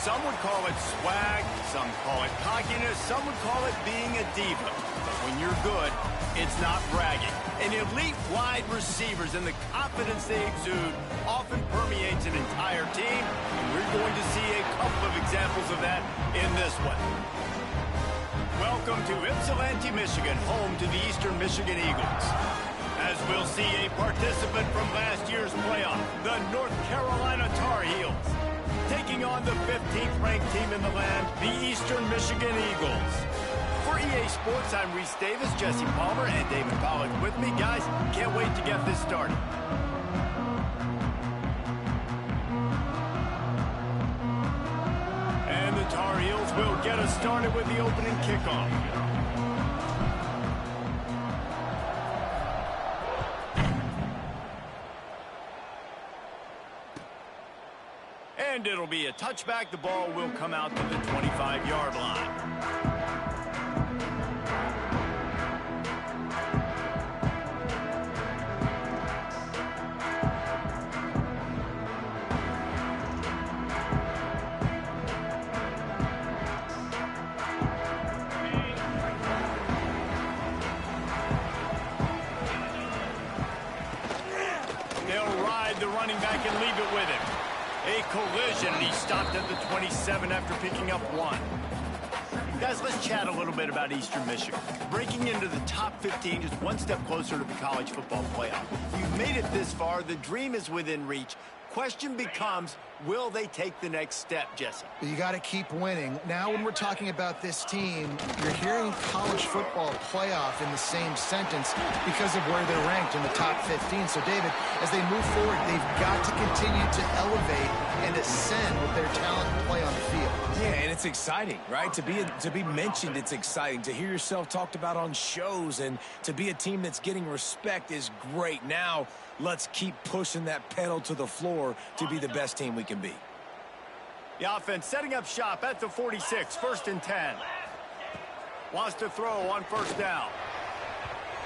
Some would call it swag, some call it cockiness, some would call it being a diva. But when you're good, it's not bragging. And elite wide receivers and the confidence they exude often permeates an entire team, and we're going to see a couple of examples of that in this one. Welcome to Ypsilanti, Michigan, home to the Eastern Michigan Eagles. As we'll see a participant from last year's playoff, the North Carolina Tar Heels, taking on the 15th ranked team in the land, the Eastern Michigan Eagles. For EA Sports, I'm Reese Davis, Jesse Palmer, and David Pollack with me. Guys, can't wait to get this started. And the Tar Heels will get us started with the opening kickoff. And it'll be a touchback. The ball will come out to the 25-yard line. They'll ride the running back and leave it with him. A collision, and he stopped at the 27 after picking up one. Guys, let's chat a little bit about Eastern Michigan. Breaking into the top 15, just one step closer to the college football playoff. You've made it this far. The dream is within reach. Question becomes, will they take the next step, Jesse? You got to keep winning. Now, when we're talking about this team, you're hearing college football playoff in the same sentence because of where they're ranked in the top 15. So, David, as they move forward, they've got to continue to elevate and ascend with their talent and play on the field. Yeah, and it's exciting, right? To be mentioned, it's exciting. To hear yourself talked about on shows and to be a team that's getting respect is great. Now, let's keep pushing that pedal to the floor to be the best team we can be. The offense setting up shop at the 46, 1st and 10. Wants to throw on first down.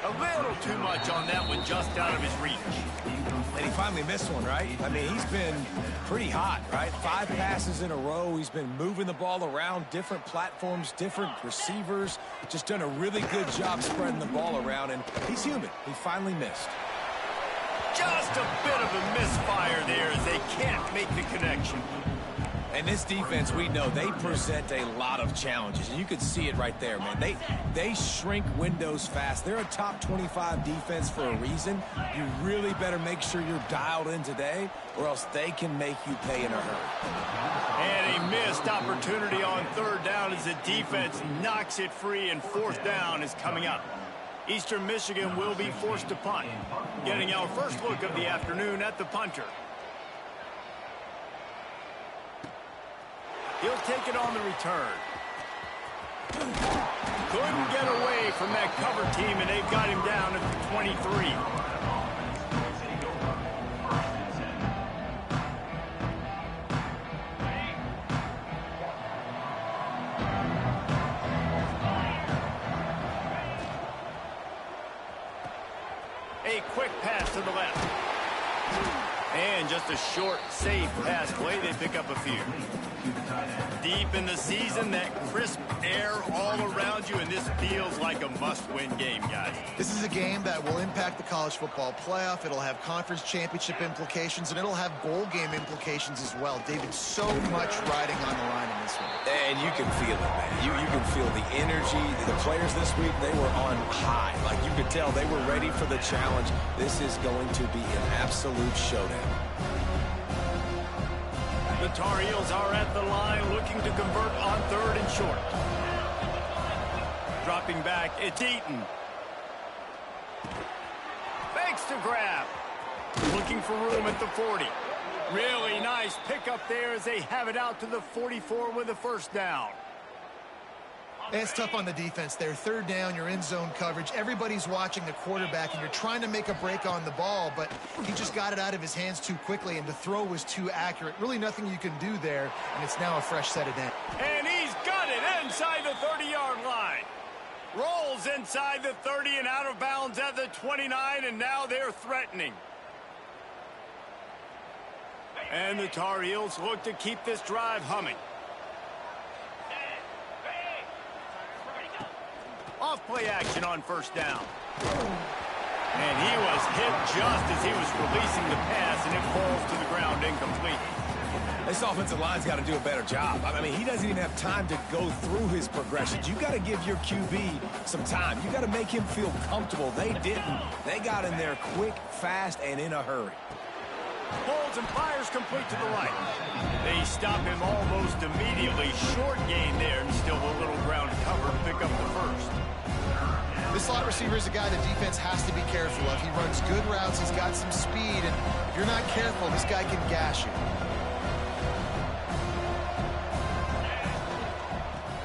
A little too much on that one, just out of his reach. And he finally missed one, right? I mean, he's been pretty hot, right? 5 passes in a row. He's been moving the ball around, different platforms, different receivers. Just done a really good job spreading the ball around, and he's human. He finally missed. Just a bit of a misfire there as they can't make the connection. And this defense, we know, they present a lot of challenges. And you can see it right there, man. They shrink windows fast. They're a top 25 defense for a reason. You really better make sure you're dialed in today, or else they can make you pay in a hurry. And a missed opportunity on 3rd down as the defense knocks it free, and 4th down is coming up. Eastern Michigan will be forced to punt. Getting our first look of the afternoon at the punter. He'll take it on the return. Couldn't get away from that cover team, and they've got him down at the 23. A quick pass to the left. And just a short, safe pass play. They pick up a few. Deep in the season, that crisp air all around you, and this feels like a must-win game, guys. This is a game that will impact the college football playoff. It'll have conference championship implications, and it'll have bowl game implications as well. David, so much riding on the line in this one. And you can feel it, man. You can feel the energy. The players this week, they were on high. Like you could tell, they were ready for the challenge. This is going to be an absolute showdown. The Tar Heels are at the line looking to convert on 3rd and short. Dropping back, it's Eaton. Fakes to grab. Looking for room at the 40. Really nice pickup there as they have it out to the 44 with a 1st down. It's tough on the defense there. 3rd down, you're in zone coverage. Everybody's watching the quarterback, and you're trying to make a break on the ball, but he just got it out of his hands too quickly, and the throw was too accurate. Really nothing you can do there, and it's now a fresh set of downs. And he's got it inside the 30-yard line. Rolls inside the 30 and out of bounds at the 29, and now they're threatening. And the Tar Heels look to keep this drive humming. Off play action on first down. And he was hit just as he was releasing the pass, and it falls to the ground incomplete. This offensive line's got to do a better job. I mean, he doesn't even have time to go through his progressions. You got to give your QB some time. You got to make him feel comfortable. They didn't. They got in there quick, fast, and in a hurry. Holds and fires complete to the right. They stop him almost immediately. Short gain there, and still a little ground cover to pick up the first. This slot receiver is a guy the defense has to be careful of. He runs good routes. He's got some speed, and if you're not careful, this guy can gash you.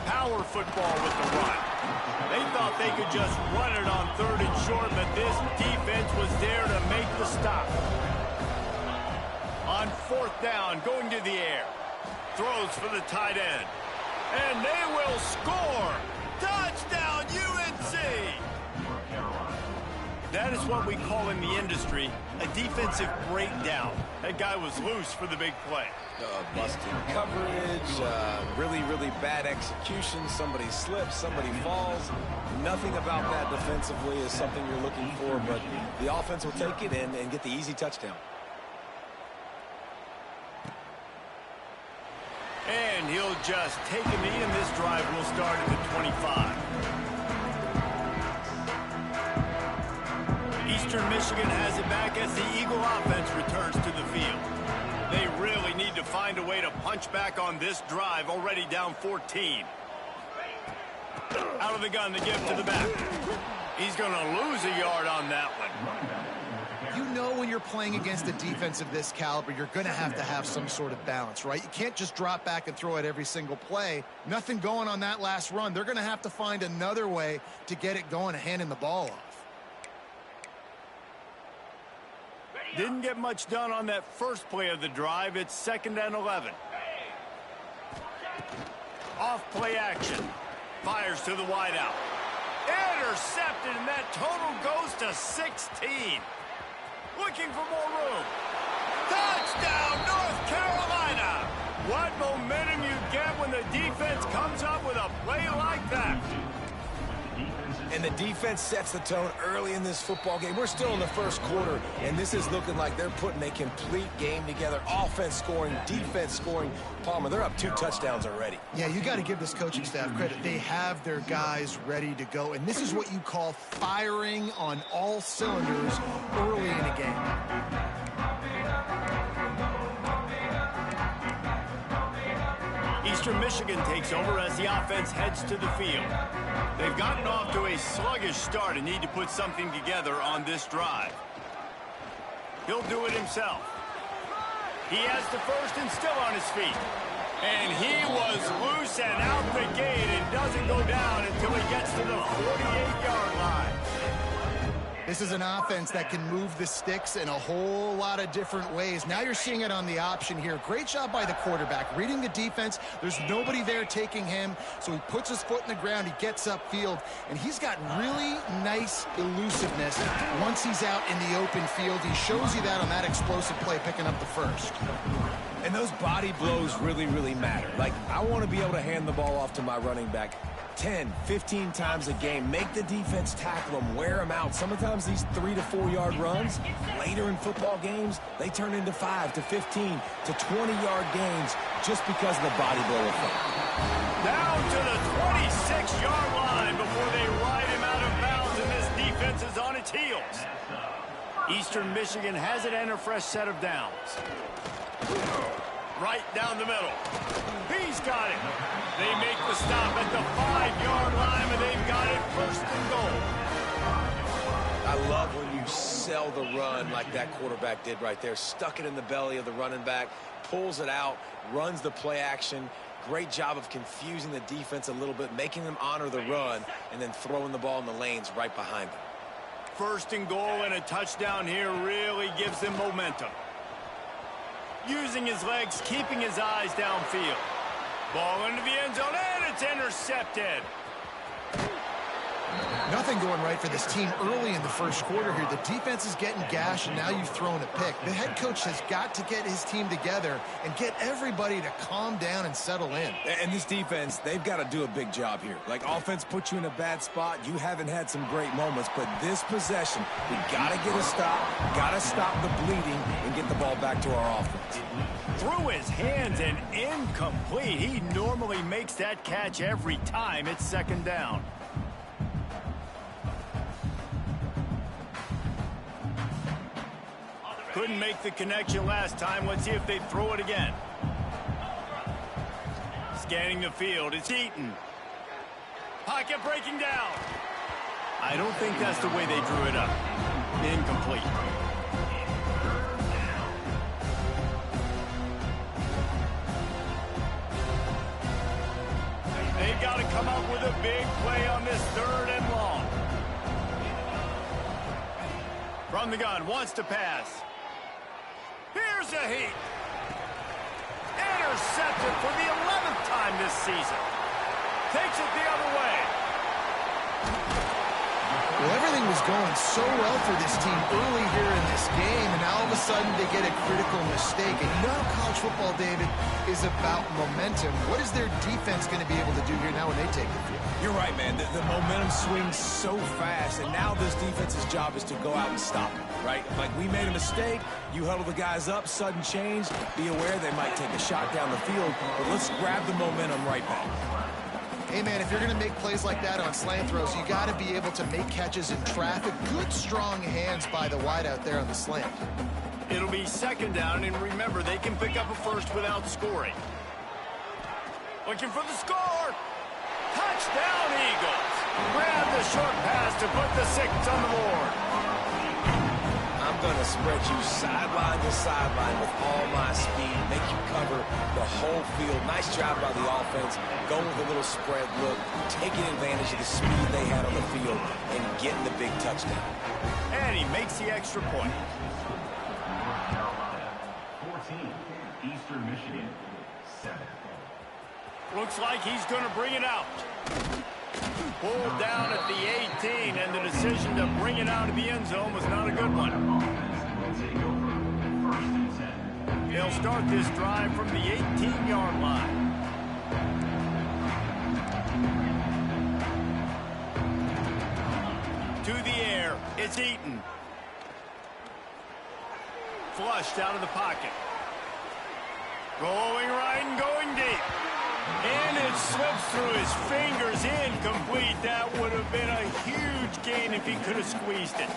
Power football with the run. They thought they could just run it on 3rd and short, but this defense was there to make the stop. On 4th down, going to the air. Throws for the tight end. And they will score. Touchdown, UNC! That is what we call in the industry a defensive breakdown. That guy was loose for the big play. Busted coverage, really bad execution. Somebody slips, somebody falls. Nothing about that defensively is something you're looking for, but the offense will take it and get the easy touchdown. And he'll just take a knee, and this drive will start at the 25. Eastern Michigan has it back as the Eagle offense returns to the field. They really need to find a way to punch back on this drive, already down 14. Out of the gun to give to the back. He's going to lose a yard on that one. You know when you're playing against a defense of this caliber, you're going to have some sort of balance, right? You can't just drop back and throw it every single play. Nothing going on that last run. They're going to have to find another way to get it going and handing the ball off. Didn't get much done on that first play of the drive. It's 2nd and 11. Off play action. Fires to the wideout. Intercepted, and that total goes to 16. Looking for more room. Touchdown, North Carolina! What momentum you get when the defense comes up with a play like that. And the defense sets the tone early in this football game. We're still in the first quarter, and this is looking like they're putting a complete game together. Offense scoring, defense scoring. Palmer, they're up 2 touchdowns already. Yeah, you got to give this coaching staff credit. They have their guys ready to go, and this is what you call firing on all cylinders early in a game. Eastern Michigan takes over as the offense heads to the field. They've gotten off to a sluggish start and need to put something together on this drive. He'll do it himself. He has the first and still on his feet. And he was loose and out the gate and doesn't go down until he gets to the 48-yard line. This is an offense that can move the sticks in a whole lot of different ways. Now you're seeing it on the option here. Great job by the quarterback. Reading the defense, there's nobody there taking him, so he puts his foot in the ground, he gets upfield, and he's got really nice elusiveness once he's out in the open field. He shows you that on that explosive play, picking up the first. And those body blows really matter. Like, I want to be able to hand the ball off to my running back 10, 15 times a game. Make the defense tackle them, wear them out. Sometimes these 3 to 4 yard runs, later in football games, they turn into 5 to 15 to 20-yard gains just because of the body blow effect. Down to the 26-yard line before they ride him out of bounds, and this defense is on its heels. Eastern Michigan has it and a fresh set of downs. Right down the middle. He's got it. They make the stop at the 5-yard line, and they've got it 1st and goal. I love when you sell the run like that quarterback did right there. Stuck it in the belly of the running back, pulls it out, runs the play action. Great job of confusing the defense a little bit, making them honor the run, and then throwing the ball in the lanes right behind them. 1st and goal and a touchdown here really gives them momentum. Using his legs, keeping his eyes downfield. Ball into the end zone, and it's intercepted. Nothing going right for this team early in the first quarter here. The defense is getting gashed, and now you've thrown a pick. The head coach has got to get his team together and get everybody to calm down and settle in. And this defense, they've got to do a big job here. Like, offense put you in a bad spot. You haven't had some great moments, but this possession, we got to get a stop, got to stop the bleeding, and get the ball back to our offense. Through his hands and incomplete. He normally makes that catch every time it's second down. Couldn't make the connection last time. Let's see if they throw it again. Scanning the field. It's Eaton. Pocket breaking down. I don't think that's the way they drew it up. Incomplete. They've got to come up with a big play on this 3rd and long. From the gun, wants to pass. Here's a heat. Intercepted for the 11th time this season. Takes it the other way. Well, everything was going so well for this team early here in this game, and now all of a sudden they get a critical mistake. And you know how college football, David, is about momentum. What is their defense going to be able to do here now when they take the field? You're right, man. The momentum swings so fast, and now this defense's job is to go out and stop it, right? Like, we made a mistake. You huddle the guys up, sudden change. Be aware they might take a shot down the field, but let's grab the momentum right back. Hey, man, if you're going to make plays like that on slant throws, you got to be able to make catches in traffic. Good, strong hands by the wide out there on the slant. It'll be second down, and remember, they can pick up a first without scoring. Looking for the score. Touchdown, Eagles. Grab the short pass to put the 6 on the board. I'm going to spread you sideline to sideline with all my speed, make you cover the whole field. Nice job by the offense, going with a little spread look, taking advantage of the speed they had on the field, and getting the big touchdown. And he makes the extra point. 14, Eastern Michigan, 7. Looks like he's going to bring it out. Pulled down at the 18, and the decision to bring it out of the end zone was not a good one. They'll start this drive from the 18-yard line. To the air, it's Eaton. Flushed out of the pocket. Going right and going deep. And it slips through his fingers, incomplete. That would have been a huge gain if he could have squeezed it.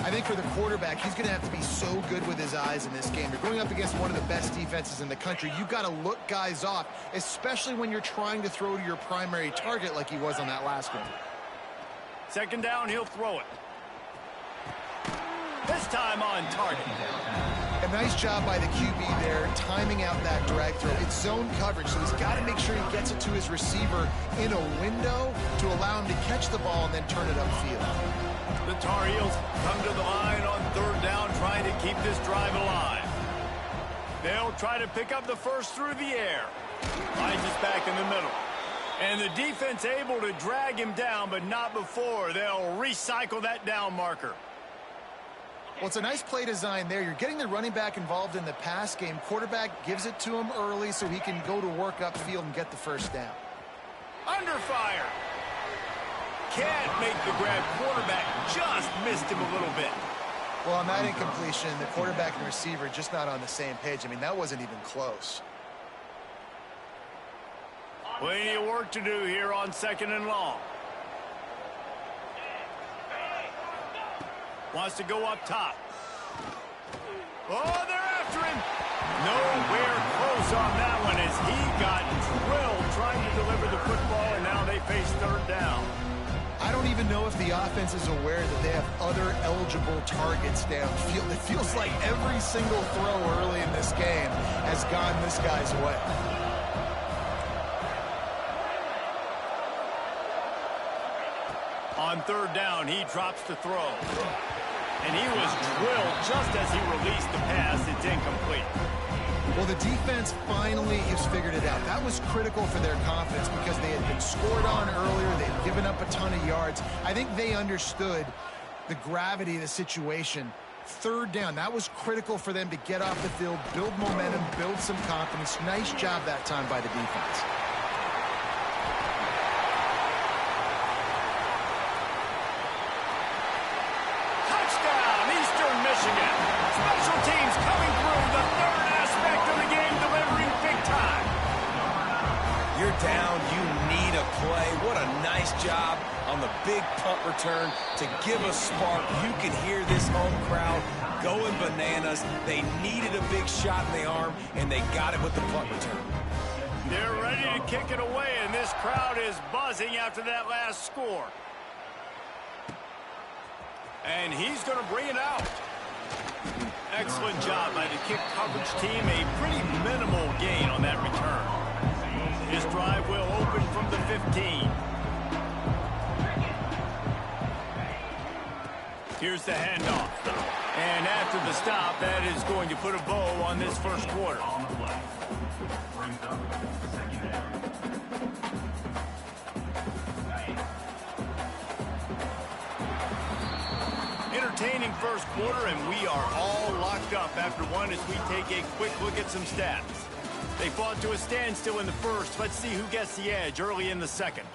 I think for the quarterback, he's going to have to be so good with his eyes in this game. You're going up against one of the best defenses in the country. You've got to look guys off, especially when you're trying to throw to your primary target like he was on that last one. Second down, he'll throw it. This time on target. A nice job by the QB there, timing out that drag throw. It's zone coverage, so he's got to make sure he gets it to his receiver in a window to allow him to catch the ball and then turn it upfield. The Tar Heels come to the line on 3rd down, trying to keep this drive alive. They'll try to pick up the first through the air. Finds us back in the middle. And the defense able to drag him down, but not before. They'll recycle that down marker. Well, it's a nice play design there. You're getting the running back involved in the pass game. Quarterback gives it to him early so he can go to work upfield and get the first down. Under fire. Can't make the grab. Quarterback just missed him a little bit. Well, on that incompletion, the quarterback and receiver just not on the same page. I mean, that wasn't even close. Plenty of work to do here on 2nd and long. Wants to go up top. Oh, they're after him. Nowhere close on that one as he got drilled trying to deliver the football, and now they face 3rd down. I don't even know if the offense is aware that they have other eligible targets downfield. It feels like every single throw early in this game has gone this guy's way. On 3rd down, he drops the throw. And he was drilled just as he released the pass. It's incomplete. Well, the defense finally has figured it out. That was critical for their confidence because they had been scored on earlier. They had given up a ton of yards. I think they understood the gravity of the situation. Third down, that was critical for them to get off the field, build momentum, build some confidence. Nice job that time by the defense. Touchdown, Eastern Michigan. Special teams coming through, the third aspect of the game, delivering big time. You're down, you need a play. What a nice job on the big punt return to give a spark. You can hear this home crowd going bananas. They needed a big shot in the arm, and they got it with the punt return. They're ready to kick it away, and this crowd is buzzing after that last score. And he's going to bring it out. Excellent job by the kick coverage team. A pretty minimal gain on that return. His drive will open from the 15. Here's the handoff. And after the stop, that is going to put a bow on this first quarter. Entertaining first quarter, and we are all locked up after one as we take a quick look at some stats. They fought to a standstill in the first. Let's see who gets the edge early in the second.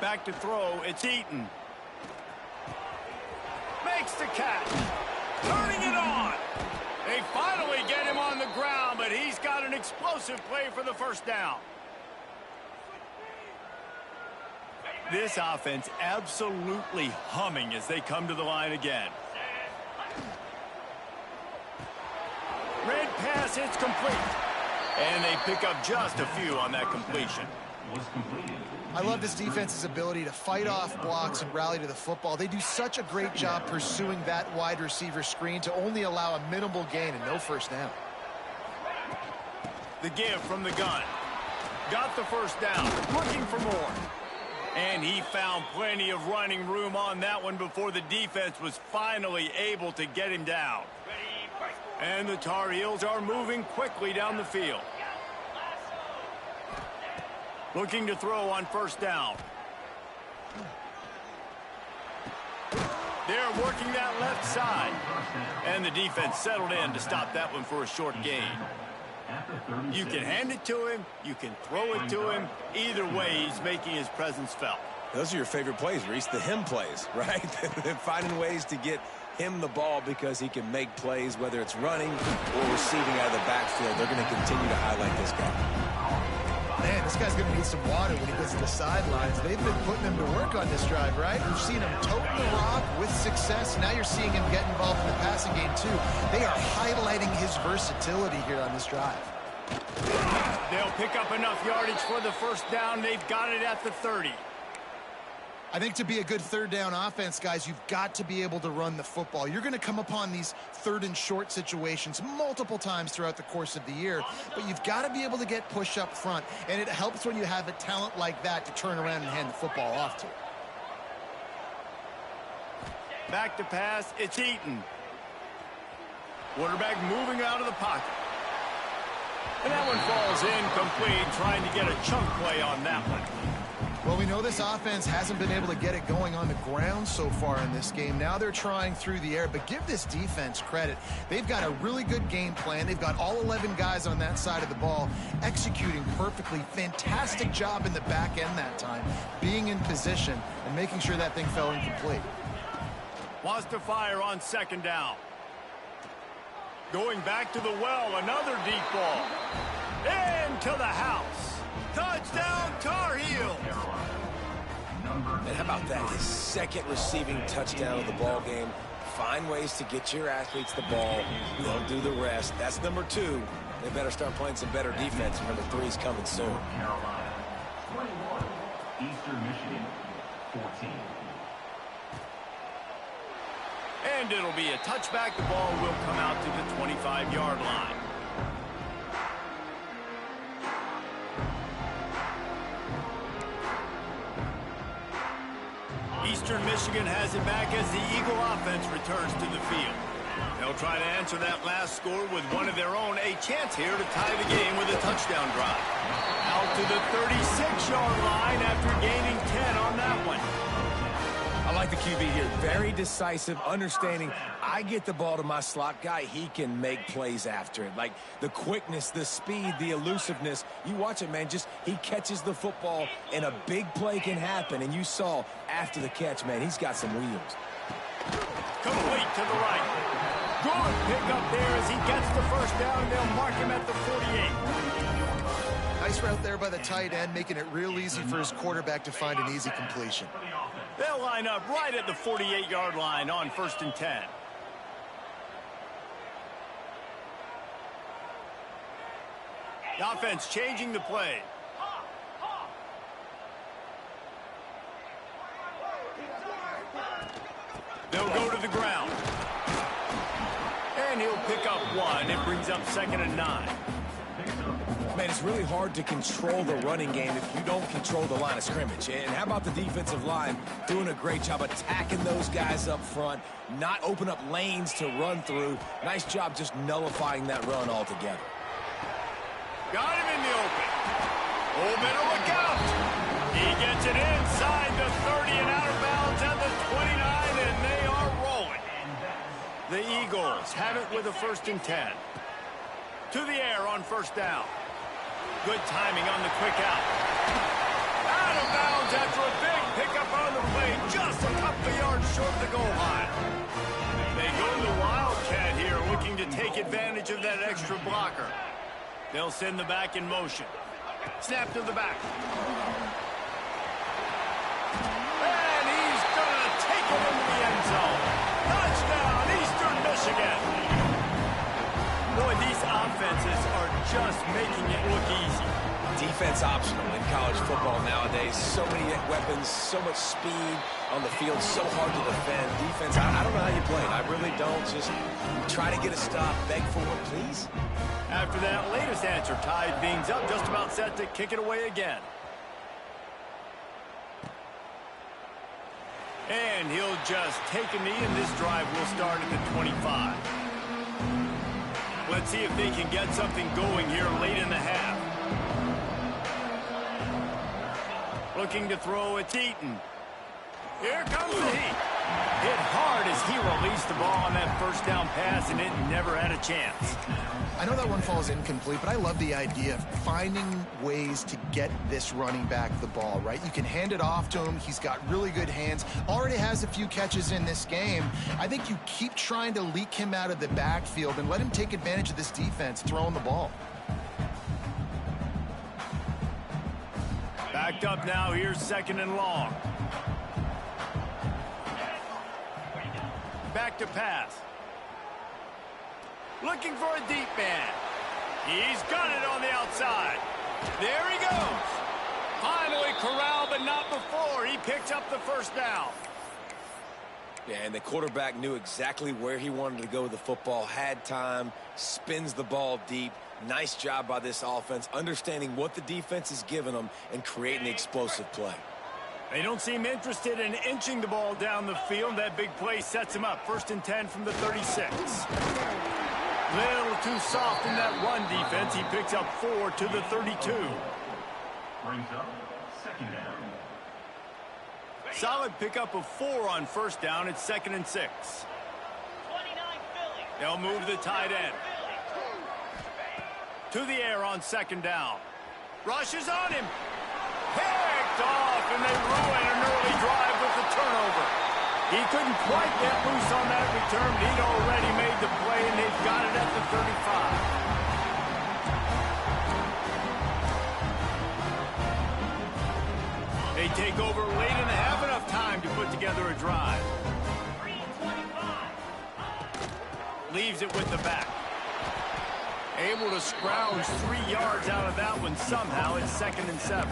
Back to throw, it's Eaton. Makes the catch. Turning it on. They finally get him on the ground, but he's got an explosive play for the first down. This offense absolutely humming as they come to the line again. Red pass, it's complete. And they pick up just a few on that completion. I love this defense's ability to fight off blocks and rally to the football. They do such a great job pursuing that wide receiver screen to only allow a minimal gain and no first down. The give from the gun. Got the first down. Looking for more. And he found plenty of running room on that one before the defense was finally able to get him down. And the Tar Heels are moving quickly down the field. Looking to throw on first down. They're working that left side. And the defense settled in to stop that one for a short gain. You can hand it to him. You can throw it to him. Either way, he's making his presence felt. Those are your favorite plays, Reese, the him plays, right? They're finding ways to get him the ball because he can make plays, whether it's running or receiving out of the backfield. They're going to continue to highlight this guy. Man, this guy's going to need some water when he gets to the sidelines. They've been putting him to work on this drive, right? We've seen him toting the rock with success. Now you're seeing him get involved in the passing game, too. They are highlighting his versatility here on this drive. They'll pick up enough yardage for the first down. They've got it at the 30. I think to be a good third down offense, guys, you've got to be able to run the football. You're going to come upon these third and short situations multiple times throughout the course of the year, but you've got to be able to get push up front, and it helps when you have a talent like that to turn around and hand the football off to. Back to pass, it's Eaton. Quarterback moving out of the pocket. And that one falls incomplete, trying to get a chunk play on that one. Well, we know this offense hasn't been able to get it going on the ground so far in this game. Now they're trying through the air, but give this defense credit. They've got a really good game plan. They've got all 11 guys on that side of the ball executing perfectly. Fantastic job in the back end that time, being in position and making sure that thing fell incomplete. Wants to fire on second down. Going back to the well, another deep ball. Into the house. Touchdown, Tar Heels. And how about that? His second receiving touchdown of the ball game. Find ways to get your athletes the ball. They'll do the rest. That's number 2. They better start playing some better defense. Number 3 is coming soon. Eastern Michigan, 14. And it'll be a touchback. The ball will come out to the 25-yard line. Eastern Michigan has it back as the Eagle offense returns to the field. They'll try to answer that last score with one of their own. A chance here to tie the game with a touchdown drive. Out to the 36-yard line after gaining 10 on that one. I like the QB here. Very decisive, understanding I get the ball to my slot guy, he can make plays after it. Like the quickness, the speed, the elusiveness. You watch it, man, just he catches the football and a big play can happen. And you saw after the catch, man, he's got some wheels. Complete to the right. Good pick up there as he gets the first down. They'll mark him at the 48. Nice route there by the tight end, making it real easy for his quarterback to find an easy completion. They'll line up right at the 48-yard line on 1st and 10. The offense changing the play. They'll go to the ground. And he'll pick up one. It brings up 2nd and 9. Man, it's really hard to control the running game if you don't control the line of scrimmage. And how about the defensive line doing a great job attacking those guys up front, not open up lanes to run through. Nice job just nullifying that run altogether. Got him in the open. Oh, better look out. He gets it inside the 30 and out of bounds at the 29, and they are rolling. The Eagles have it with a 1st and 10. To the air on 1st down. Good timing on the quick out. Out of bounds after a big pickup on the play, just a couple of yards short of the goal line. They go to the Wildcat here, looking to take advantage of that extra blocker. They'll send the back in motion. Snap to the back. And he's going to take it into the end zone. Touchdown, Eastern Michigan. Boy, these offenses are just making it look easy. Defense optional in college football nowadays. So many weapons, so much speed on the field, so hard to defend. Defense, I don't know how you play it. I really don't. Just try to get a stop, beg for one, please. After that latest answer, tied things up, just about set to kick it away again. And he'll just take a knee, and this drive will start at the 25. Let's see if they can get something going here late in the half. Looking to throw it, Eaton. Here comes the heat. Hit hard as he released the ball on that 1st down pass, and it never had a chance. I know that one falls incomplete, but I love the idea of finding ways to get this running back the ball, right? You can hand it off to him. He's got really good hands. Already has a few catches in this game. I think you keep trying to leak him out of the backfield and let him take advantage of this defense throwing the ball. Backed up now. Here's 2nd and long. Back to pass. Looking for a deep man. He's got it on the outside. There he goes. Finally corralled, but not before. He picks up the 1st down. Yeah, and the quarterback knew exactly where he wanted to go with the football, had time, spins the ball deep. Nice job by this offense, understanding what the defense is giving them and creating the explosive play. They don't seem interested in inching the ball down the field. That big play sets him up. 1st and 10 from the 36. Little too soft in that run defense. He picks up 4 to the 32. Brings up 2nd down. Solid pickup of 4 on 1st down. It's 2nd and 6. They'll move the tight end. To the air on 2nd down. Rushes on him. Picked off, and they ruin an early drive with the turnover. He couldn't quite get loose on that return, but he'd already made the play, and they've got it at the 35. They take over late in the half, enough time to put together a drive. Leaves it with the back. Able to scrounge 3 yards out of that one somehow. It's 2nd and 7.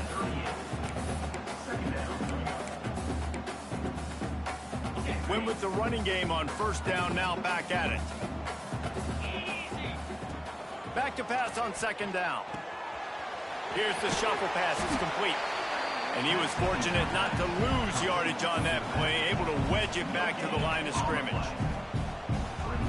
Went with the running game on first down, now back at it. Back to pass on second down. Here's the shuffle pass. It's complete. And he was fortunate not to lose yardage on that play, able to wedge it back to the line of scrimmage.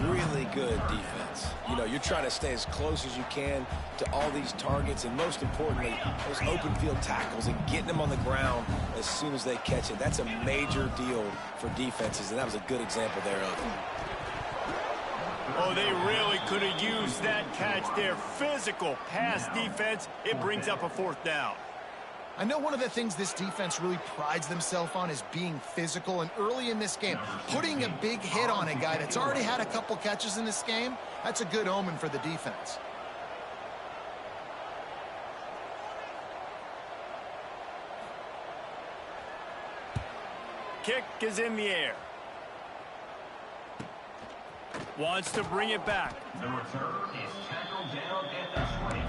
Really good defense. You know, you're trying to stay as close as you can to all these targets, and most importantly, those open field tackles and getting them on the ground as soon as they catch it. That's a major deal for defenses, and that was a good example there of it. Oh, they really could have used that catch there. Physical pass defense. It brings up a fourth down. I know one of the things this defense really prides themselves on is being physical, and early in this game, putting a big hit on a guy that's already had a couple catches in this game, that's a good omen for the defense. Kick is in the air. Wants to bring it back. The return is tackled down at the 20.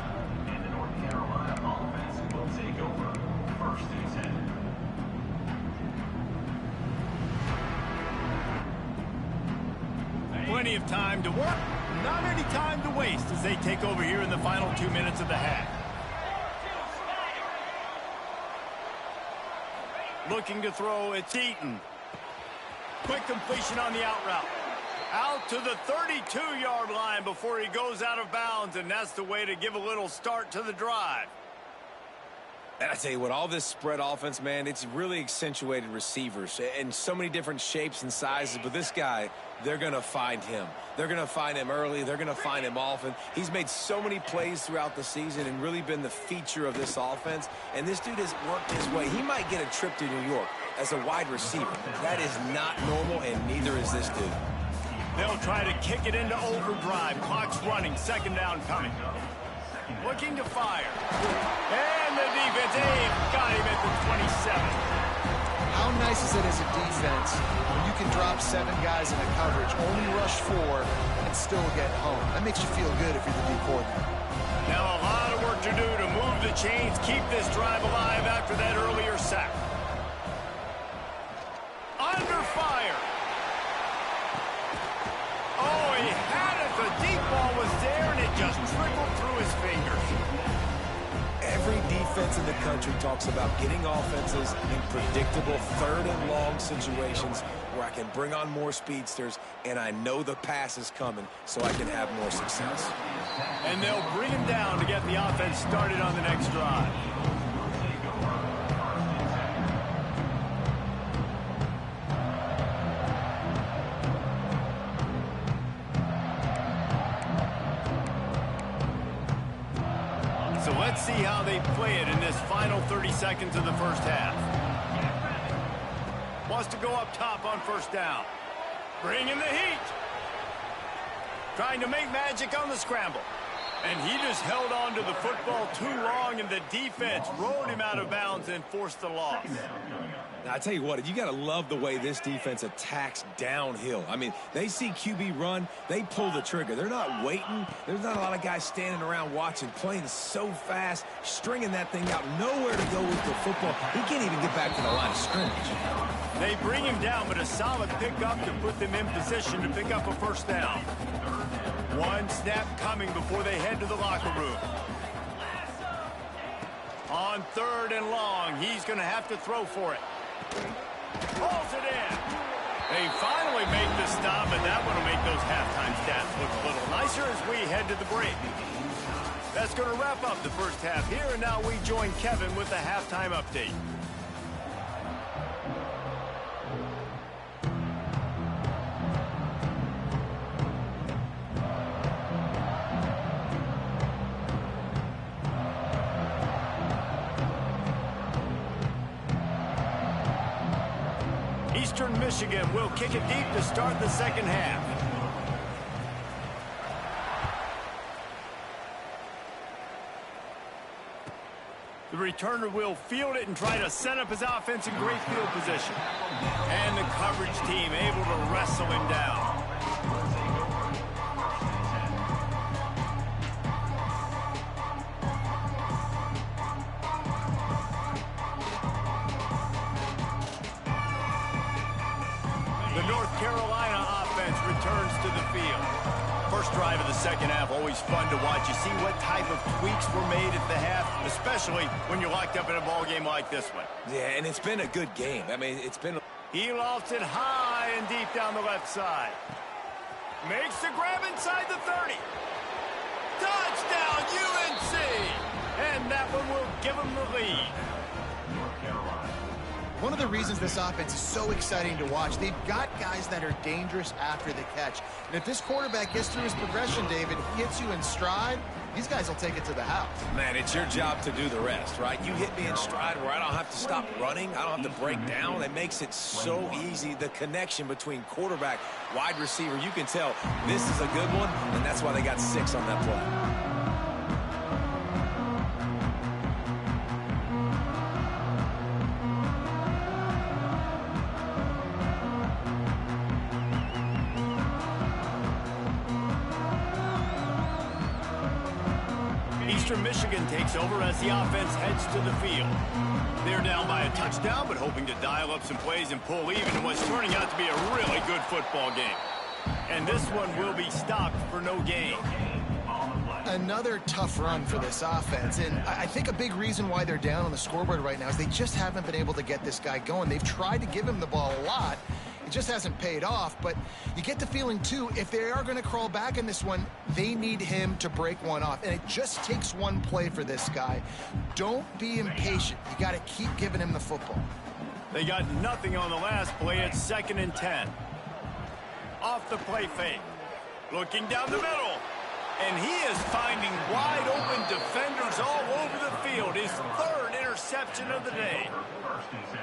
And the North Carolina offense will take over. First and 10. Plenty of time to work, not any time to waste as they take over here in the final 2 minutes of the half. Looking to throw, it's Eaton. Quick completion on the out route. Out to the 32-yard line before he goes out of bounds, and that's the way to give a little start to the drive. And I tell you what, all this spread offense, man, it's really accentuated receivers in so many different shapes and sizes. But this guy, they're going to find him. They're going to find him early. They're going to find him often. He's made so many plays throughout the season and really been the feature of this offense. And this dude has worked his way. He might get a trip to New York as a wide receiver. That is not normal, and neither is this dude. They'll try to kick it into overdrive. Clock's running. Second down coming. Looking to fire. And the defense, got him at the 27. How nice is it as a defense when you can drop 7 guys in a coverage, only rush 4, and still get home? That makes you feel good if you're the D coordinator. Now a lot of work to do to move the chains, keep this drive alive after that earlier sack. Under fire. Oh, he had it. The deep ball was there, and it just trickled through his fingers. Every defense in the country talks about getting offenses in predictable third and long situations where I can bring on more speedsters and I know the pass is coming so I can have more success. And they'll bring him down to get the offense started on the next drive. So let's see how they play it in this final 30 seconds of the first half. Wants to go up top on first down. Bringing the heat. Trying to make magic on the scramble. And he just held on to the football too long, and the defense rode him out of bounds and forced the loss. Now, I tell you what, you got to love the way this defense attacks downhill. I mean, they see QB run, they pull the trigger. They're not waiting. There's not a lot of guys standing around watching, playing so fast, stringing that thing out, nowhere to go with the football. He can't even get back to the line of scrimmage. They bring him down, but a solid pickup to put them in position to pick up a first down. One snap coming before they head to the locker room. On third and long, he's going to have to throw for it. Pulls it in. They finally make the stop, and that one will make those halftime stats look a little nicer as we head to the break. That's going to wrap up the first half here, and now we join Kevin with the halftime update. Eastern Michigan will kick it deep to start the second half. The returner will field it and try to set up his offense in great field position. And the coverage team able to wrestle him down. The North returns to the field. First drive of the second half, always fun to watch. You see what type of tweaks were made at the half, especially when you're locked up in a ball game like this one. Yeah, and it's been a good game. I mean, it's been... He lofts it high and deep down the left side. Makes the grab inside the 30. Touchdown, UNC! And that one will give him the lead. One of the reasons this offense is so exciting to watch, they've got guys that are dangerous after the catch. And if this quarterback gets through his progression, David, hits you in stride, these guys will take it to the house. Man, it's your job to do the rest, right? You hit me in stride where I don't have to stop running. I don't have to break down. It makes it so easy. The connection between quarterback, wide receiver, you can tell this is a good one, and that's why they got 6 on that play. Michigan takes over as the offense heads to the field. They're down by a touchdown, but hoping to dial up some plays and pull even in what's turning out to be a really good football game. And this one will be stopped for no gain. Another tough run for this offense, and I think a big reason why they're down on the scoreboard right now is they just haven't been able to get this guy going. They've tried to give him the ball a lot. It just hasn't paid off, but you get the feeling, too, if they are going to crawl back in this one, they need him to break one off, and it just takes one play for this guy. Don't be impatient. You got to keep giving him the football. They got nothing on the last play. It's 2nd and 10. Off the play fake. Looking down the middle. And he is finding wide-open defenders all over the field. His 3rd interception of the day.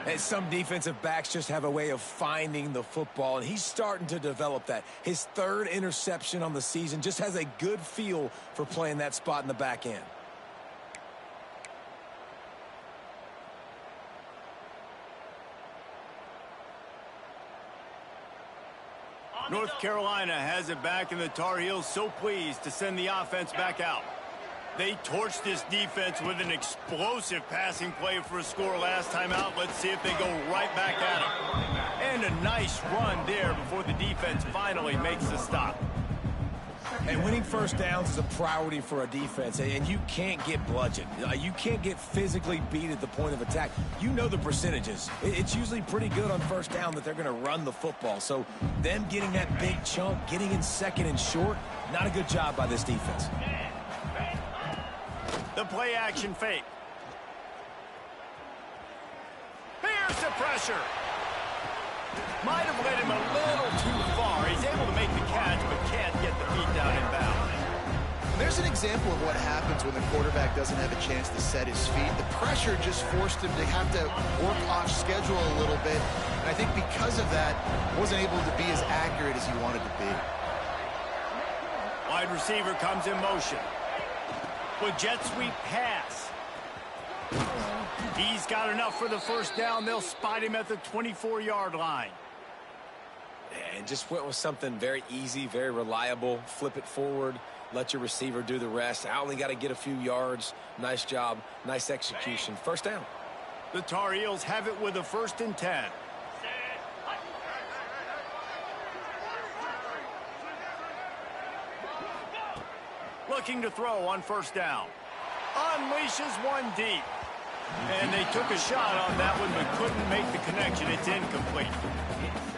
And some defensive backs just have a way of finding the football, and he's starting to develop that. His 3rd interception on the season, just has a good feel for playing that spot in the back end. North Carolina has it back, and the Tar Heels so pleased to send the offense back out. They torched this defense with an explosive passing play for a score last time out. Let's see if they go right back at it. And a nice run there before the defense finally makes the stop. And winning first downs is a priority for a defense, and you can't get bludgeoned. You can't get physically beat at the point of attack. You know the percentages. It's usually pretty good on first down that they're going to run the football. So them getting that big chunk, getting in 2nd and short, not a good job by this defense. The play action fake. Here's the pressure. Might have led him a little too far. He's able to make the catch, but can't get the feet down in bounds. There's an example of what happens when the quarterback doesn't have a chance to set his feet. The pressure just forced him to have to work off schedule a little bit. And I think because of that, wasn't able to be as accurate as he wanted to be. Wide receiver comes in motion. With jet sweep pass. He's got enough for the first down. They'll spot him at the 24-yard line. And just went with something very easy, very reliable. Flip it forward. Let your receiver do the rest. I only got to get a few yards. Nice job. Nice execution. First down. The Tar Heels have it with a 1st and 10. Looking to throw on first down. Unleashes one deep. And they took a shot on that one, but couldn't make the connection. It's incomplete.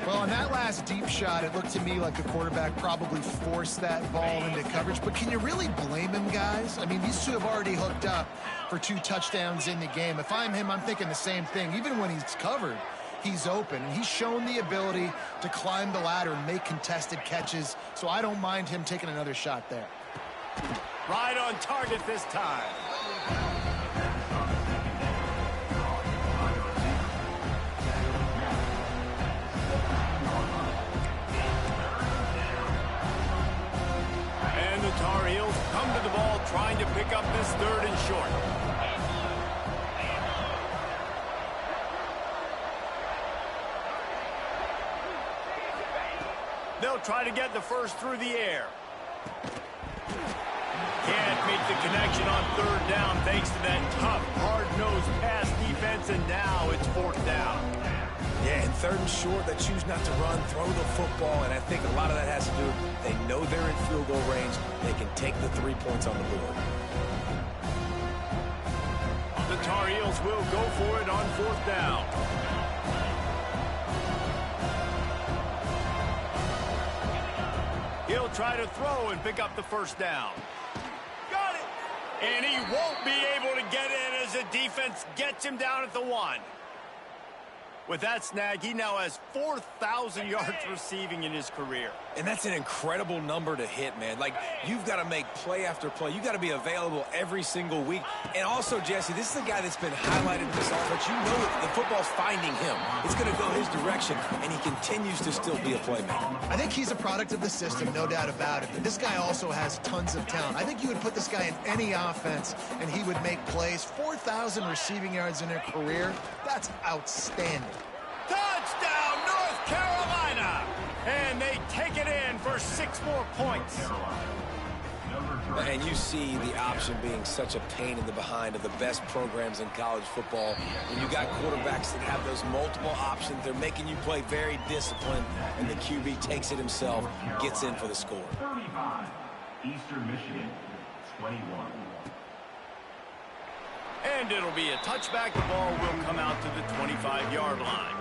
Well, on that last deep shot, it looked to me like the quarterback probably forced that ball into coverage. But can you really blame him, guys? I mean, these two have already hooked up for 2 touchdowns in the game. If I'm him, I'm thinking the same thing. Even when he's covered, he's open. And he's shown the ability to climb the ladder and make contested catches. So I don't mind him taking another shot there. Right on target this time. And the Tar Heels come to the ball trying to pick up this 3rd and short. They'll try to get the first through the air. Can't make the connection on 3rd down thanks to that tough, hard-nosed pass defense, and now it's 4th down. Yeah, and 3rd and short, they choose not to run, throw the football, and I think a lot of that has to do with they know they're in field goal range. They can take the 3 points on the board. The Tar Heels will go for it on 4th down. He'll try to throw and pick up the 1st down. Got it! And he won't be able to get in as the defense gets him down at the 1. With that snag, he now has 4,000 yards receiving in his career. And that's an incredible number to hit, man. Like, you've got to make play after play. You've got to be available every single week. And also, Jesse, this is a guy that's been highlighted in this offense. You know the football's finding him. It's going to go his direction, and he continues to still be a playmaker. I think he's a product of the system, no doubt about it. But this guy also has tons of talent. I think you would put this guy in any offense, and he would make plays. 4,000 receiving yards in a career, that's outstanding. Touchdown, North Carolina! And they take it in for 6 more points. And you see the option being such a pain in the behind of the best programs in college football. When you got quarterbacks that have those multiple options, they're making you play very disciplined, and the QB takes it himself, gets in for the score. 35, Eastern Michigan, 21. And it'll be a touchback. The ball will come out to the 25-yard line.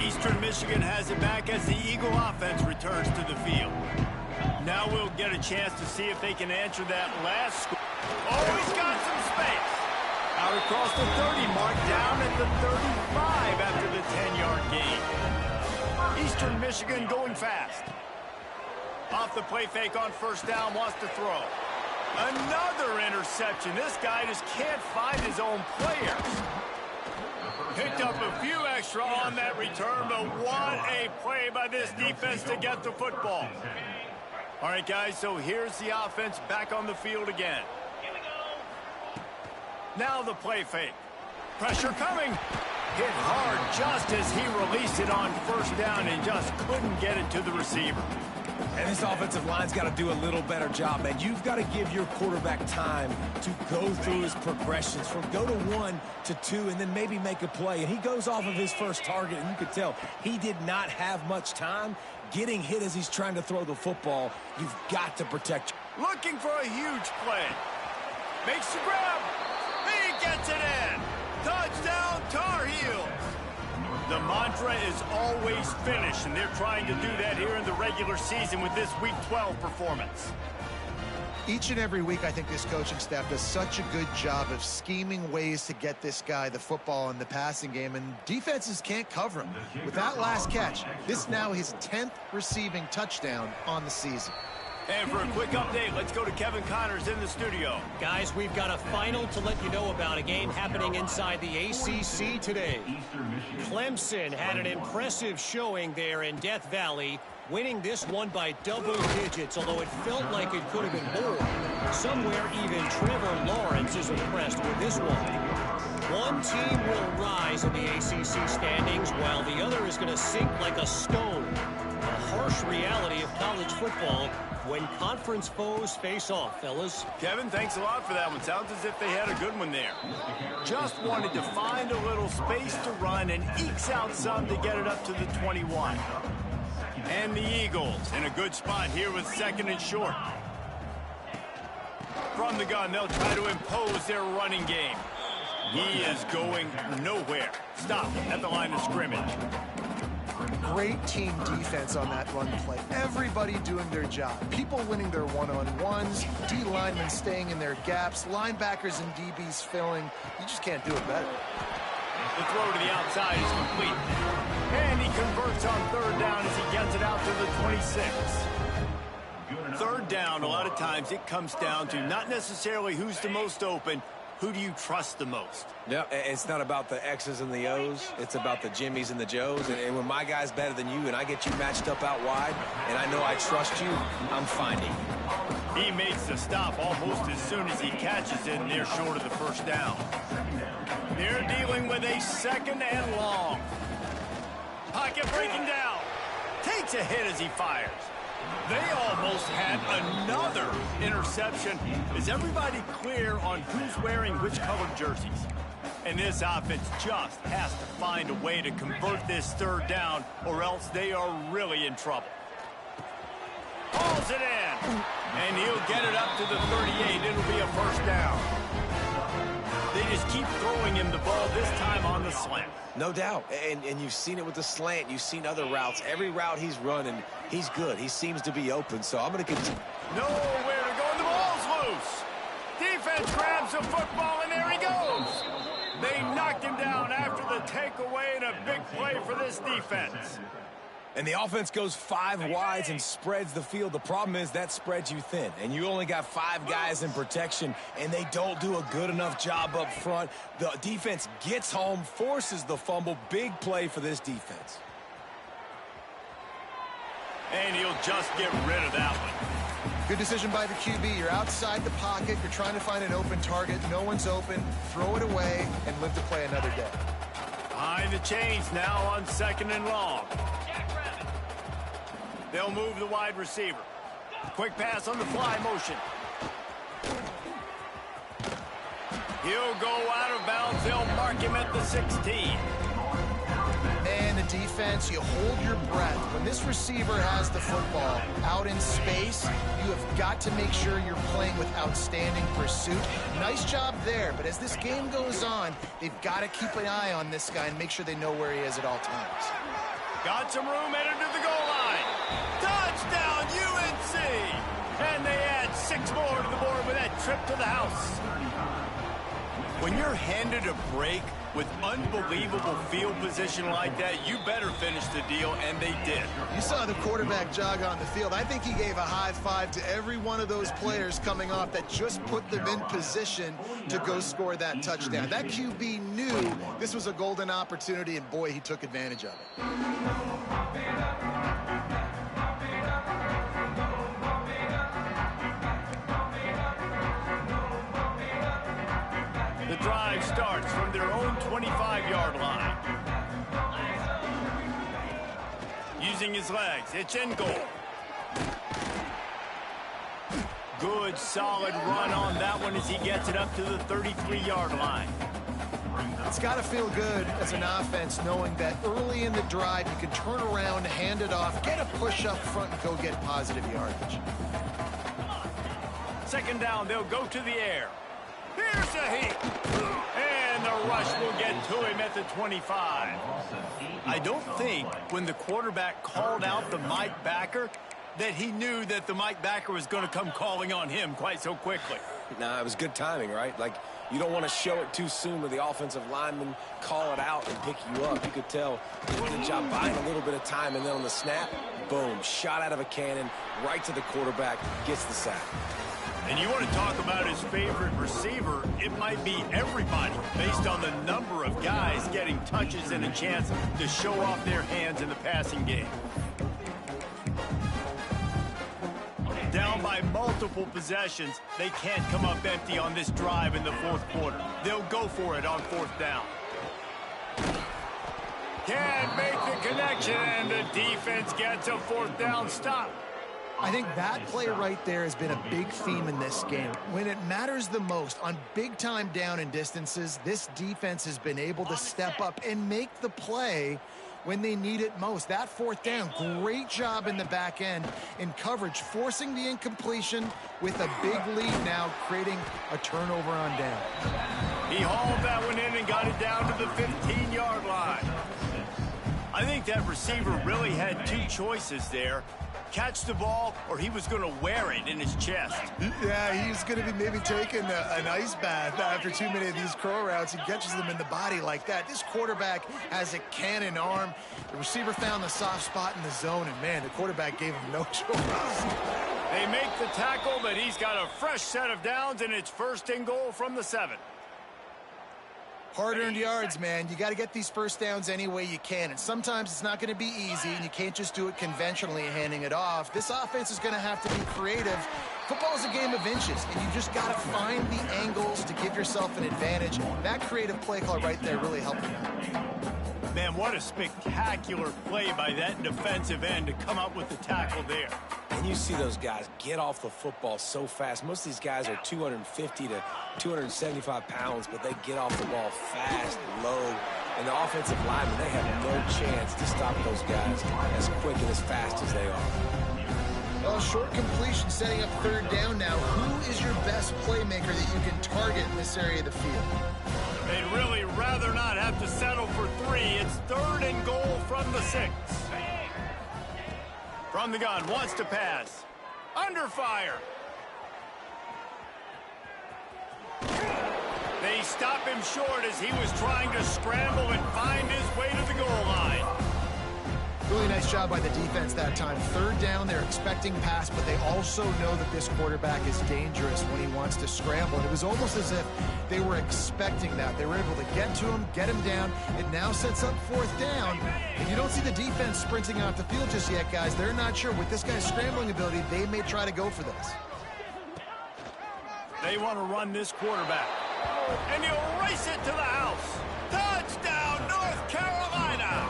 Eastern Michigan has it back as the Eagle offense returns to the field. Now we'll get a chance to see if they can answer that last score. Oh, he's got some space. Out across the 30 mark, down at the 35 after the 10-yard gain. Eastern Michigan going fast. Off the play fake on 1st down, wants to throw. Another interception. This guy just can't find his own players. Picked up a few extra on that return, but what a play by this defense to get the football. All right, guys, so here's the offense back on the field again. Now the play fake. Pressure coming. Hit hard just as he released it on 1st down and just couldn't get it to the receiver. And this offensive line's got to do a little better job, man. You've got to give your quarterback time to go through his progressions from go to 1 to 2 and then maybe make a play. And he goes off of his first target, and you could tell he did not have much time getting hit as he's trying to throw the football. You've got to protect. Looking for a huge play. Makes the grab. He gets it in. Touchdown, Tar Heels. The mantra is always finish, and they're trying to do that here in the regular season with this Week 12 performance. Each and every week, I think this coaching staff does such a good job of scheming ways to get this guy the football in the passing game, and defenses can't cover him. With that last catch, this is now his 10th receiving touchdown on the season. And for a quick update, let's go to Kevin Connors in the studio. Guys, we've got a final to let you know about, a game happening inside the ACC today. Clemson had an impressive showing there in Death Valley, winning this one by double digits, although it felt like it could have been more. Somewhere even Trevor Lawrence is impressed with this one. One team will rise in the ACC standings, while the other is going to sink like a stone. A harsh reality of college football when conference foes face off, fellas. Kevin, thanks a lot for that one. Sounds as if they had a good one there. Just wanted to find a little space to run and ekes out some to get it up to the 21. And the Eagles in a good spot here with 2nd and short. From the gun, they'll try to impose their running game. He is going nowhere. Stop at the line of scrimmage. Great team defense on that run play. Everybody doing their job. People winning their one-on-ones, D linemen staying in their gaps, linebackers and DBs filling. You just can't do it better. The throw to the outside is complete. And he converts on 3rd down as he gets it out to the 26. 3rd down, a lot of times it comes down to not necessarily who's the most open, who do you trust the most? Yeah, it's not about the X's and the O's. It's about the Jimmys and the Joes. And when my guy's better than you and I get you matched up out wide and I know I trust you, I'm finding you. He makes the stop almost as soon as he catches it, and they're short of the 1st down. They're dealing with a 2nd and long. Pocket breaking down. Takes a hit as he fires. They almost had another interception. Is everybody clear on who's wearing which colored jerseys? And this offense just has to find a way to convert this third down, or else they are really in trouble. Hauls it in, and he'll get it up to the 38. It'll be a first down. They just keep throwing him the ball, this time on the slant. No doubt, and you've seen it with the slant. You've seen other routes. Every route he's running, he's good. He seems to be open, so I'm going to continue. Nowhere to go, and the ball's loose. Defense grabs the football, and there he goes. They knocked him down after the takeaway, and a big play for this defense. And the offense goes 5 wides and spreads the field. The problem is that spreads you thin, and you only got 5 guys in protection, and they don't do a good enough job up front. The defense gets home, forces the fumble. Big play for this defense. And he'll just get rid of that one. Good decision by the QB. You're outside the pocket. You're trying to find an open target. No one's open. Throw it away and live to play another day. Behind the chains now on 2nd and long. They'll move the wide receiver. Quick pass on the fly motion. He'll go out of bounds. They'll mark him at the 16. Man, the defense, you hold your breath. When this receiver has the football out in space, you have got to make sure you're playing with outstanding pursuit. Nice job there, but as this game goes on, they've got to keep an eye on this guy and make sure they know where he is at all times. Got some room, headed to the goal line. Touchdown, UNC! And they add 6 more to the board with that trip to the house. When you're handed a break with unbelievable field position like that, you better finish the deal, and they did. You saw the quarterback jog on the field. I think he gave a high five to every one of those players coming off that just put them in position to go score that touchdown. That QB knew this was a golden opportunity, and boy, he took advantage of it. The drive starts from their own 25-yard line. Using his legs, it's in goal. Good, solid run on that one as he gets it up to the 33-yard line. It's got to feel good as an offense knowing that early in the drive you can turn around, hand it off, get a push up front, and go get positive yardage. 2nd down, they'll go to the air. Here's a heat. And the rush will get to him at the 25. I don't think when the quarterback called out the Mike backer that he knew that the Mike backer was going to come calling on him quite so quickly. Nah, it was good timing, right? Like, you don't want to show it too soon where the offensive lineman call it out and pick you up. You could tell he did a good job buying a little bit of time, and then on the snap, boom, shot out of a cannon, right to the quarterback, gets the sack. And you want to talk about his favorite receiver, it might be everybody based on the number of guys getting touches and a chance to show off their hands in the passing game. Down by multiple possessions, they can't come up empty on this drive in the 4th quarter. They'll go for it on 4th down. Can't make the connection, and the defense gets a 4th down stop. I think that play right there has been a big theme in this game. When it matters the most, on big-time down and distances, this defense has been able to step up and make the play when they need it most. That 4th down, great job in the back end in coverage, forcing the incompletion with a big lead now, creating a turnover on down. He hauled that one in and got it down to the 15-yard line. I think that receiver really had 2 choices there. Catch the ball, or he was going to wear it in his chest. Yeah, he's going to be maybe taking an ice bath after too many of these curl routes. He catches them in the body like that. This quarterback has a cannon arm. The receiver found the soft spot in the zone, and, man, the quarterback gave him no choice. They make the tackle, but he's got a fresh set of downs, and it's 1st and goal from the 7. Hard-earned yards, man. You got to get these 1st downs any way you can, and sometimes it's not going to be easy, and you can't just do it conventionally handing it off. This offense is going to have to be creative. Football is a game of inches, and you just got to find the angles to give yourself an advantage. That creative play call right there really helped him out. Man, what a spectacular play by that defensive end to come up with the tackle there. And you see those guys get off the football so fast. Most of these guys are 250 to 275 pounds, but they get off the ball fast, low. And the offensive linemen, they have no chance to stop those guys as quick and as fast as they are. Well, short completion setting up third down now. Who is your best playmaker that you can target in this area of the field? They'd really rather not have to settle for 3. It's 3rd and goal from the 6. From the gun, wants to pass. Under fire. They stop him short as he was trying to scramble and find his way to the goal line. Really nice job by the defense that time. Third down, they're expecting pass, but they also know that this quarterback is dangerous when he wants to scramble. And it was almost as if they were expecting that. They were able to get to him, get him down. It now sets up 4th down. And you don't see the defense sprinting off the field just yet, guys. They're not sure. With this guy's scrambling ability, they may try to go for this. They want to run this quarterback. And he'll race it to the house. Touchdown, North Carolina!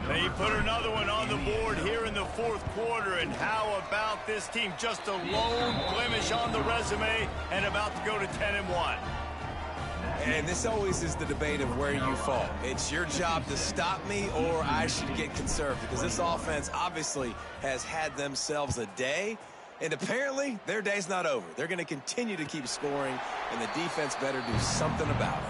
They put another one on the board here in the 4th quarter, and how about this team? Just a lone blemish on the resume and about to go to 10-1. And this always is the debate of where you fall. It's your job to stop me, or I should get conserved, because this offense obviously has had themselves a day, and apparently their day's not over. They're going to continue to keep scoring, and the defense better do something about it.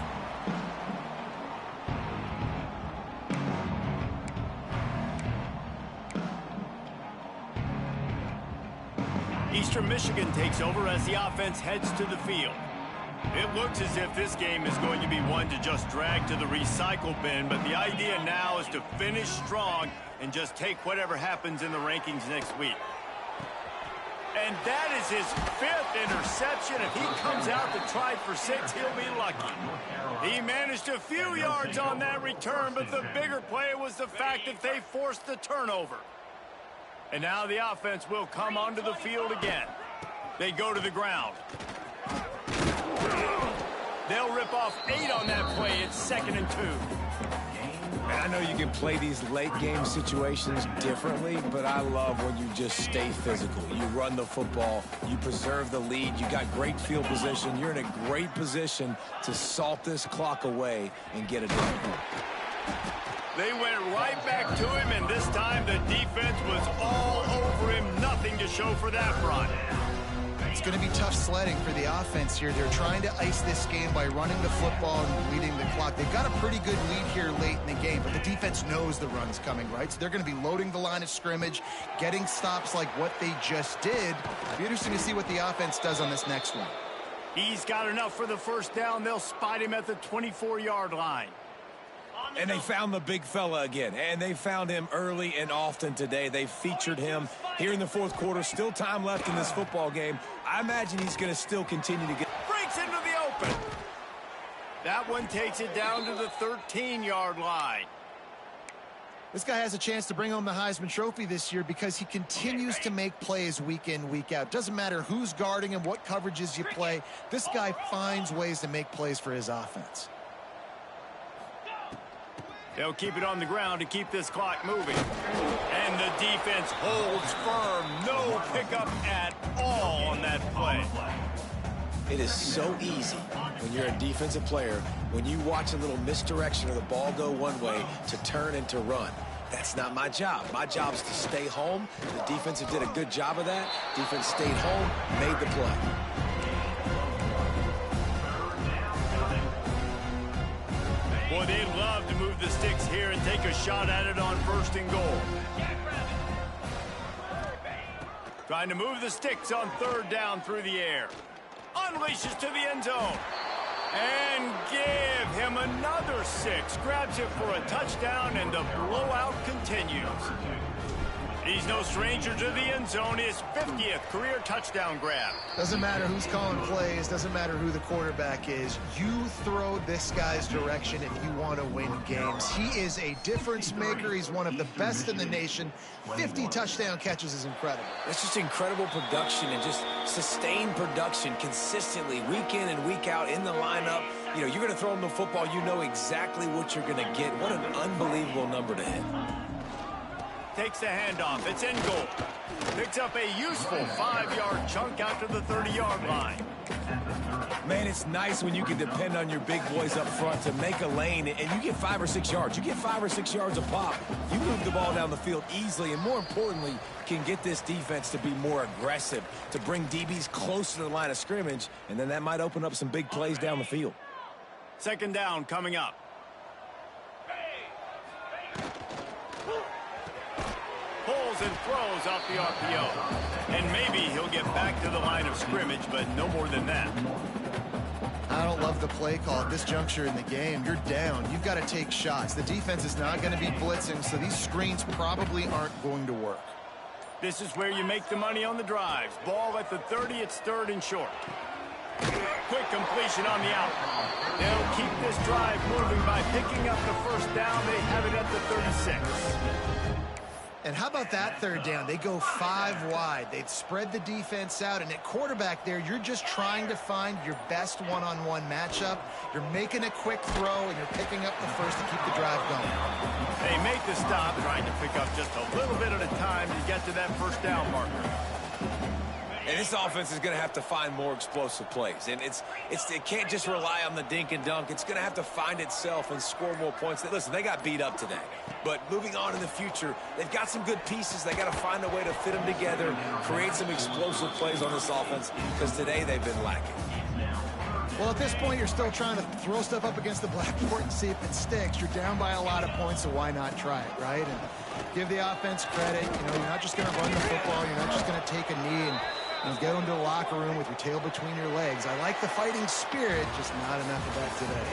Eastern Michigan takes over as the offense heads to the field. It looks as if this game is going to be one to just drag to the recycle bin, but the idea now is to finish strong and just take whatever happens in the rankings next week. And that is his 5th interception. If he comes out to try for 6, he'll be lucky. He managed a few yards on that return, but the bigger play was the fact that they forced the turnover. And now the offense will come onto the field again. They go to the ground. They'll rip off 8 on that play. It's 2nd and 2. And I know you can play these late game situations differently, but I love when you just stay physical. You run the football, you preserve the lead, you got great field position, you're in a great position to salt this clock away and get it done. They went right back to him, and this time the defense was all over him. Nothing to show for that run. It's going to be tough sledding for the offense here. They're trying to ice this game by running the football and leading the clock. They've got a pretty good lead here late in the game, but the defense knows the run's coming, right? So they're going to be loading the line of scrimmage, getting stops like what they just did. It'll be interesting to see what the offense does on this next one. He's got enough for the 1st down. They'll spot him at the 24-yard line. And they found the big fella again, and they found him early and often today. They featured him here in the 4th quarter. Still time left in this football game. I imagine he's going to still continue to get... Breaks into the open. That one takes it down to the 13-yard line. This guy has a chance to bring home the Heisman Trophy this year because he continues to make plays week in, week out. Doesn't matter who's guarding him, what coverages you play. This guy finds ways to make plays for his offense. They'll keep it on the ground to keep this clock moving. And the defense holds firm. No pickup at all on that play. It is so easy when you're a defensive player, when you watch a little misdirection or the ball go one way, to turn and to run. That's not my job. My job is to stay home. The defensive did a good job of that. Defense stayed home, made the play. Boy, they'd love to move the sticks here and take a shot at it on 1st and goal. Trying to move the sticks on 3rd down through the air. Unleashes to the end zone. And give him another 6. Grabs it for a touchdown, and the blowout continues. He's no stranger to the end zone. His 50th career touchdown grab. Doesn't matter who's calling plays. Doesn't matter who the quarterback is. You throw this guy's direction if you want to win games. He is a difference maker. He's one of the best in the nation. 50 touchdown catches is incredible. It's just incredible production and just sustained production consistently week in and week out in the lineup. You know, you're going to throw him the football. You know exactly what you're going to get. What an unbelievable number to hit. takes the handoff. It's in goal. Picks up a useful 5-yard chunk out to the 30-yard line. Man, it's nice when you can depend on your big boys up front to make a lane, and you get 5 or 6 yards. You get 5 or 6 yards a pop. You move the ball down the field easily, and more importantly, can get this defense to be more aggressive, to bring DBs close to the line of scrimmage, and then that might open up some big plays down the field. Second down coming up. Pulls and throws off the RPO. And maybe he'll get back to the line of scrimmage, but no more than that. I don't love the play call at this juncture in the game. You're down. You've got to take shots. The defense is not going to be blitzing, so these screens probably aren't going to work. This is where you make the money on the drives. Ball at the 30, it's 3rd and short. Quick completion on the out. They'll keep this drive moving by picking up the first down. They have it at the 36. And how about that 3rd down? They go 5 wide. They've spread the defense out. And at quarterback there, you're just trying to find your best one-on-one matchup. You're making a quick throw, and you're picking up the first to keep the drive going. They make the stop, trying to pick up just a little bit at a time to get to that first down marker. And this offense is going to have to find more explosive plays. And it can't just rely on the dink and dunk. It's going to have to find itself and score more points. Listen, they got beat up today. But moving on in the future, they've got some good pieces. They got to find a way to fit them together, create some explosive plays on this offense, because today they've been lacking. Well, at this point, you're still trying to throw stuff up against the blackboard and see if it sticks. You're down by a lot of points, so why not try it, right? And give the offense credit. You know, you're not just going to run the football. You're not just going to take a knee and go into the locker room with your tail between your legs. I like the fighting spirit, just not enough of that today.